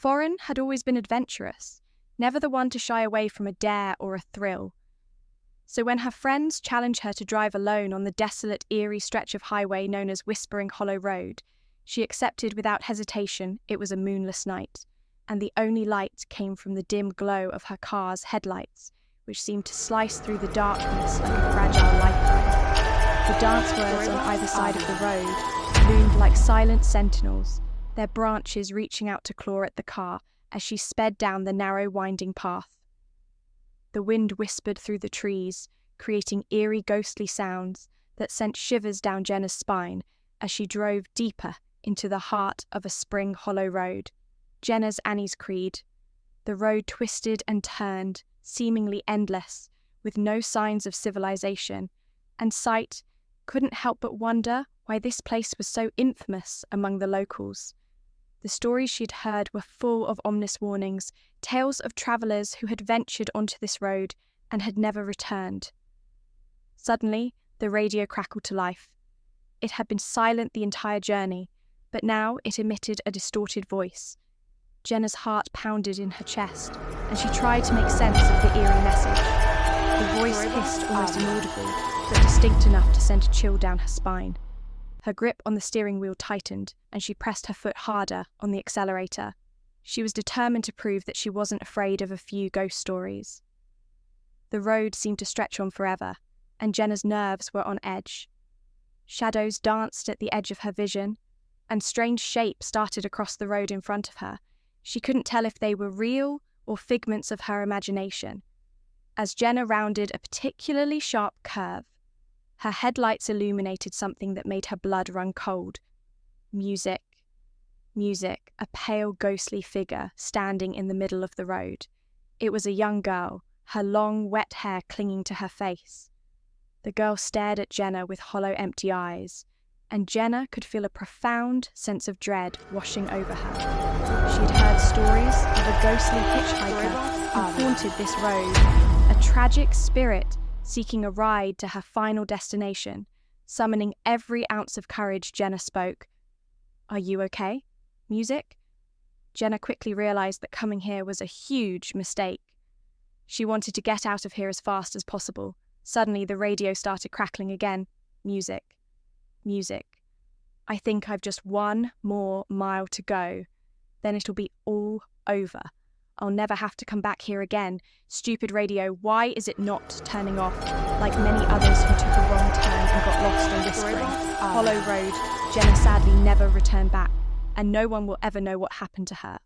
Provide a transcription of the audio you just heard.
Foreign had always been adventurous, never the one to shy away from a dare or a thrill. So when her friends challenged her to drive alone on the desolate, eerie stretch of highway known as Whispering Hollow Road, she accepted without hesitation it was a moonless night, and the only light came from the dim glow of her car's headlights, which seemed to slice through the darkness like a fragile lifeline. The dance words on either side of the road loomed like silent sentinels, their branches reaching out to claw at the car as she sped down the narrow, winding path. The wind whispered through the trees, creating eerie, ghostly sounds that sent shivers down Jenna's spine as she drove deeper into the heart of a spring hollow road. Jenna's Annie's Creed. The road twisted and turned, seemingly endless, with no signs of civilization, and Sight couldn't help but wonder why this place was so infamous among the locals. The stories she'd heard were full of ominous warnings, tales of travellers who had ventured onto this road and had never returned. Suddenly, the radio crackled to life. It had been silent the entire journey, but now it emitted a distorted voice. Jenna's heart pounded in her chest, and she tried to make sense of the eerie message. The voice hissed almost inaudible, but distinct enough to send a chill down her spine. Her grip on the steering wheel tightened, and she pressed her foot harder on the accelerator. She was determined to prove that she wasn't afraid of a few ghost stories. The road seemed to stretch on forever, and Jenna's nerves were on edge. Shadows danced at the edge of her vision, and strange shapes started across the road in front of her. She couldn't tell if they were real or figments of her imagination. As Jenna rounded a particularly sharp curve, her headlights illuminated something that made her blood run cold. Music. Music, a pale, ghostly figure standing in the middle of the road. It was a young girl, her long, wet hair clinging to her face. The girl stared at Jenna with hollow, empty eyes, and Jenna could feel a profound sense of dread washing over her. She had heard stories of a ghostly hitchhiker who haunted this road, a tragic spirit seeking a ride to her final destination, summoning every ounce of courage. Jenna spoke. "Are you okay? Music?" Jenna quickly realized that coming here was a huge mistake. She wanted to get out of here as fast as possible. Suddenly, the radio started crackling again. Music. Music. "I think I've just one more mile to go. Then it'll be all over. I'll never have to come back here again. Stupid radio, why is it not turning off? Like many others who took a wrong turn and got lost on Whispering Hollow Road, Jenna sadly never returned back, and no one will ever know what happened to her.